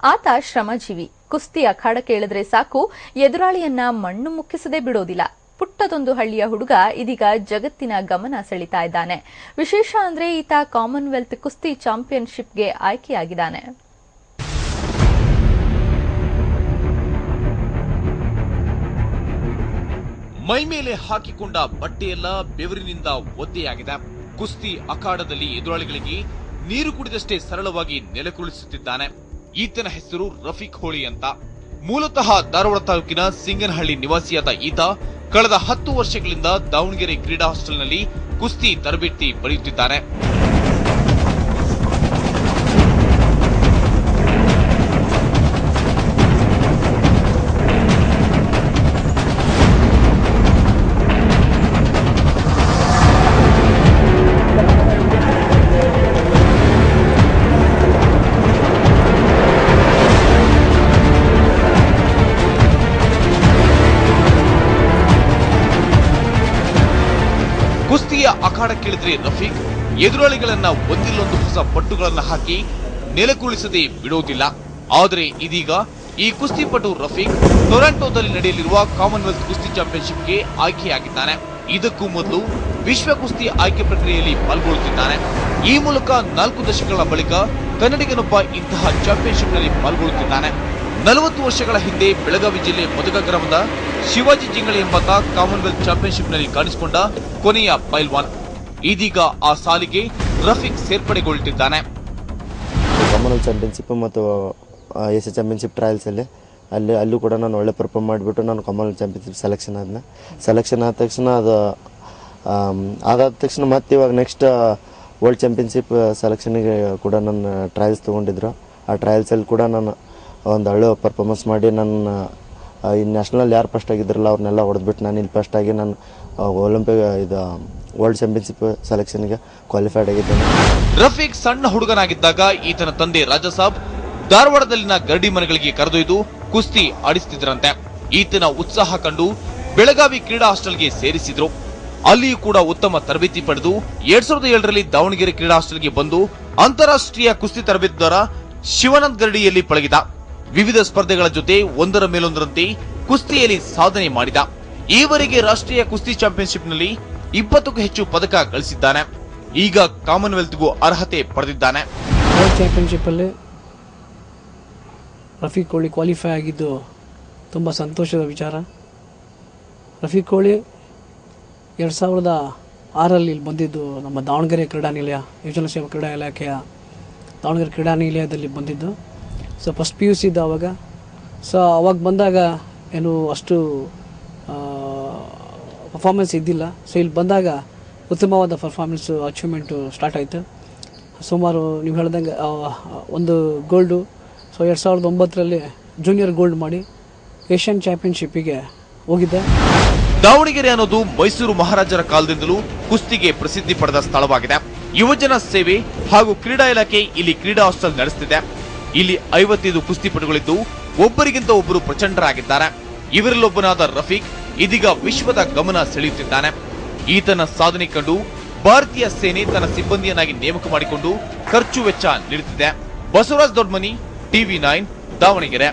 ಆತ ಶ್ರಮಜೀವಿ. ಕುಸ್ತಿ ಅಖಾಡಕ್ಕೆ ಇಳಿದ್ರೆ ಸಾಕು, ಎದುರಾಳಿಯನ್ನ ಮಣ್ಣು ಮುಕ್ಕಿಸದೆ ಬಿಡೋದಿಲ್ಲ. ಪುಟ್ಟದೊಂದು ಹಳ್ಳಿಯ ಹುಡುಗ ಇದೀಗ ಜಗತ್ತಿನ ಗಮನ ಸೆಳೀತಾ ಇದ್ದಾನೆ. ವಿಶೇಷ ಅಂದ್ರೆ ಈತ ಕಾಮನ್ವೆಲ್ತ್ ಕುಸ್ತಿ ಚಾಂಪಿಯನ್ಶಿಪ್ಗೆ ಆಯ್ಕೆಯಾಗಿದ್ದಾನೆ. ಮೈ ಮೇಲೆ ಹಾಕಿಕೊಂಡ ಬಟ್ಟೆಯೆಲ್ಲ ಬೆವರಿನಿಂದ ಒದ್ದೆಯಾಗಿದೆ. ಕುಸ್ತಿ ಅಖಾಡದಲ್ಲಿ ಎದುರಾಳಿಗಳಿಗೆ ನೀರು ಕುಡಿದಷ್ಟೇ ಸರಳವಾಗಿ ನೆಲೆಕುಳಿಸುತ್ತಿದ್ದಾನೆ. ಈತನ ಹೆಸರು ರಫೀಕ್ ಹೋಳಿ ಅಂತ. ಮೂಲತಃ ಧಾರವಾಡ ತಾಲೂಕಿನ ಸಿಂಗನಹಳ್ಳಿ ನಿವಾಸಿಯಾದ ಈತ ಕಳೆದ 10 ವರ್ಷಗಳಿಂದ ದಾವಣಗೆರೆ ಕ್ರೀಡಾ ಹಾಸ್ಟೆಲ್ನಲ್ಲಿ ಕುಸ್ತಿ ತರಬೇತಿ ಪಡೆಯುತ್ತಿದ್ದಾನೆ. ಕುಸ್ತಿಯ ಅಖಾಡಕ್ಕಿಳಿದ್ರೆ ರಫೀಕ್ ಎದುರಾಳಿಗಳನ್ನ ಒಂದಿಲ್ಲೊಂದು ಹೊಸ ಪಟ್ಟುಗಳನ್ನ ಹಾಕಿ ನೆಲೆಕುಳಿಸದೆ ಬಿಡೋದಿಲ್ಲ. ಆದರೆ ಇದೀಗ ಈ ಕುಸ್ತಿಪಟು ರಫೀಕ್ ಟೊರಾಂಟೊದಲ್ಲಿ ನಡೆಯಲಿರುವ ಕಾಮನ್ವೆಲ್ತ್ ಕುಸ್ತಿ ಚಾಂಪಿಯನ್ಶಿಪ್ಗೆ ಆಯ್ಕೆಯಾಗಿದ್ದಾನೆ. ಇದಕ್ಕೂ ಮೊದಲು ವಿಶ್ವ ಕುಸ್ತಿ ಆಯ್ಕೆ ಪ್ರಕ್ರಿಯೆಯಲ್ಲಿ ಪಾಲ್ಗೊಳ್ಳುತ್ತಿದ್ದಾನೆ. ಈ ಮೂಲಕ 4 ದಶಕಗಳ ಬಳಿಕ ಕನ್ನಡಿಗನೊಬ್ಬ ಇಂತಹ ಚಾಂಪಿಯನ್ಶಿಪ್ನಲ್ಲಿ ಪಾಲ್ಗೊಳ್ಳುತ್ತಿದ್ದಾನೆ. 40 ವರ್ಷಗಳ ಹಿಂದೆ ಬೆಳಗಾವಿ ಜಿಲ್ಲೆ ಮದಗ ಗ್ರಾಮದ ಶಿವಾಜಿ ಜಿಂಗಳಿ ಎಂಬಾತ ಕಾಮನ್ವೆಲ್ತ್ ಚಾಂಪಿಯನ್ಶಿಪ್ನಲ್ಲಿ ಕಾಣಿಸಿಕೊಂಡ ಕೊನೆಯ ಪೈಲ್ವಾನ್. ಇದೀಗ ಆ ಸಾಲಿಗೆ ರಫೀಕ್ ಸೇರ್ಪಡೆಗೊಳ್ಳುತ್ತಿದ್ದಾನೆ. ಕಾಮನ್ವೆಲ್ತ್ ಚಾಂಪಿಯನ್ಶಿಪ್ ಮತ್ತು ಏಷ್ಯಾ ಚಾಂಪಿಯನ್ಶಿಪ್ ಟ್ರಯಲ್ಸ್ ಅಲ್ಲೂ ಕೂಡ ನಾನು ಒಳ್ಳೆ ಪರ್ಫಾರ್ಮ್ ಮಾಡಿಬಿಟ್ಟು ನಾನು ಕಾಮನ್ವೆಲ್ತ್ ಚಾಂಪಿಯನ್ಶಿಪ್ ಸೆಲೆಕ್ಷನ್ ಆದ ತಕ್ಷಣ ಅದಾದ ತಕ್ಷಣ ಮತ್ತೆ ಇವಾಗ ನೆಕ್ಸ್ಟ್ ವರ್ಲ್ಡ್ ಚಾಂಪಿಯನ್ಶಿಪ್ ಸೆಲೆಕ್ಷನ್ಗೆ ಕೂಡ ನನ್ನ ಟ್ರಯಲ್ಸ್ ತೊಗೊಂಡಿದ್ರು. ಆ ಟ್ರಯಲ್ಸಲ್ಲಿ ಕೂಡ ನಾನು ಒಂದು ಒಳ್ಳೆ ಪರ್ಫಾರ್ಮೆನ್ಸ್ ಮಾಡಿ ನನ್ನ ಈ ನ್ಯಾಷನಲ್ ಯಾರು ಫಸ್ಟ್ ಆಗಿದ್ರಲ್ಲ ಅವ್ರನ್ನೆಲ್ಲ ಹೊಡೆದ್ಬಿಟ್ಟು ನಾನು ಇಲ್ಲಿ ಫಸ್ಟ್ ಆಗಿ ನಾನು ಒಲಿಂಪಿಕ್ ವರ್ಲ್ಡ್ ಚಾಂಪಿಯನ್ಶಿಪ್ ಸೆಲೆಕ್ಷನ್ಗೆ ಕ್ವಾಲಿಫೈಡ್ ಆಗಿದ್ದೇನೆ. ರಫೀಕ್ ಸಣ್ಣ ಹುಡುಗನಾಗಿದ್ದಾಗ ಈತನ ತಂದೆ ರಾಜಸಾಬ್ ಧಾರವಾಡದಲ್ಲಿನ ಗರಡಿ ಮನೆಗಳಿಗೆ ಕರೆದೊಯ್ದು ಕುಸ್ತಿ ಆಡಿಸುತ್ತಿದ್ದರಂತೆ. ಈತನ ಉತ್ಸಾಹ ಕಂಡು ಬೆಳಗಾವಿ ಕ್ರೀಡಾ ಹಾಸ್ಟೆಲ್ಗೆ ಸೇರಿಸಿದ್ರು. ಅಲ್ಲಿಯೂ ಕೂಡ ಉತ್ತಮ ತರಬೇತಿ ಪಡೆದು 2007ರಲ್ಲಿ ದಾವಣಗೆರೆ ಕ್ರೀಡಾ ಹಾಸ್ಟೆಲ್ಗೆ ಬಂದು ಅಂತಾರಾಷ್ಟ್ರೀಯ ಕುಸ್ತಿ ತರಬೇತುದಾರ ಶಿವಾನಂದ್ ಗರಡಿಯಲ್ಲಿ ಪಳಗಿದ. ವಿವಿಧ ಸ್ಪರ್ಧೆಗಳ ಜೊತೆ ಒಂದರ ಮೇಲೊಂದರಂತೆ ಕುಸ್ತಿಯಲ್ಲಿ ಸಾಧನೆ ಮಾಡಿದ. ಈವರೆಗೆ ರಾಷ್ಟ್ರೀಯ ಕುಸ್ತಿ ಚಾಂಪಿಯನ್ಶಿಪ್ನಲ್ಲಿ 20ಕ್ಕೂ ಹೆಚ್ಚು ಪದಕ ಗಳಿಸಿದ್ದಾನೆ. ಈಗ ಕಾಮನ್ವೆಲ್ತ್ಗೂ ಅರ್ಹತೆ ಪಡೆದಿದ್ದಾನೆ. ವರ್ಲ್ಡ್ ಚಾಂಪಿಯನ್ಶಿಪ್ ಅಲ್ಲಿ ರಫೀಕ್ ಹೋಳಿ ಕ್ವಾಲಿಫೈ ಆಗಿದ್ದು ತುಂಬಾ ಸಂತೋಷದ ವಿಚಾರ. ರಫೀಕ್ ಹೋಳಿ 2006ರಲ್ಲಿ ಇಲ್ಲಿ ಬಂದಿದ್ದು ನಮ್ಮ ದಾವಣಗೆರೆ ಕ್ರೀಡಾನಿಲಯ, ಯೋಜನಾ ಸೇವಾ ಕ್ರೀಡಾ ಇಲಾಖೆಯ ದಾವಣಗೆರೆ ಕ್ರೀಡಾನಿಲಯದಲ್ಲಿ ಬಂದಿದ್ದು. ಸೊ ಫಸ್ಟ್ PUC ಇದ್ದ ಅವಾಗ. ಸೊ ಅವಾಗ ಬಂದಾಗ ಏನು ಅಷ್ಟು ಪರ್ಫಾರ್ಮೆನ್ಸ್ ಇದ್ದಿಲ್ಲ. ಸೊ ಇಲ್ಲಿ ಬಂದಾಗ ಉತ್ತಮವಾದ ಪರ್ಫಾರ್ಮೆನ್ಸು ಅಚೀವ್ಮೆಂಟು ಸ್ಟಾರ್ಟ್ ಆಯಿತು. ಸುಮಾರು ನೀವು ಹೇಳ್ದಂಗೆ ಒಂದು ಗೋಲ್ಡು. ಸೊ 2009ರಲ್ಲಿ ಜೂನಿಯರ್ ಗೋಲ್ಡ್ ಮಾಡಿ ಏಷ್ಯನ್ ಚಾಂಪಿಯನ್ಶಿಪ್ಪಿಗೆ ಹೋಗಿದ್ದೆ. ದಾವಣಗೆರೆ ಅನ್ನೋದು ಮೈಸೂರು ಮಹಾರಾಜರ ಕಾಲದಿಂದಲೂ ಕುಸ್ತಿಗೆ ಪ್ರಸಿದ್ಧಿ ಪಡೆದ ಸ್ಥಳವಾಗಿದೆ. ಯುವಜನ ಸೇವೆ ಹಾಗೂ ಕ್ರೀಡಾ ಇಲಾಖೆ ಇಲ್ಲಿ ಕ್ರೀಡಾ ಹಾಸ್ಟೆಲ್ ನಡೆಸುತ್ತಿದೆ. ಇಲ್ಲಿ 55 ಕುಸ್ತಿಪಟುಗಳಿದ್ದು ಒಬ್ಬರಿಗಿಂತ ಒಬ್ಬರು ಪ್ರಚಂಡರಾಗಿದ್ದಾರೆ. ಇವರಲ್ಲೊಬ್ಬನಾದ ರಫೀಕ್ ಇದೀಗ ವಿಶ್ವದ ಗಮನ ಸೆಳೆಯುತ್ತಿದ್ದಾನೆ. ಈತನ ಸಾಧನೆ ಕಂಡು ಭಾರತೀಯ ಸೇನೆ ತನ್ನ ಸಿಬ್ಬಂದಿಯನ್ನಾಗಿ ನೇಮಕ ಮಾಡಿಕೊಂಡು ಖರ್ಚು ವೆಚ್ಚ ನೀಡುತ್ತಿದೆ. ಬಸವರಾಜ್ ದೊಡ್ಮನಿ, TV9, ದಾವಣಗೆರೆ.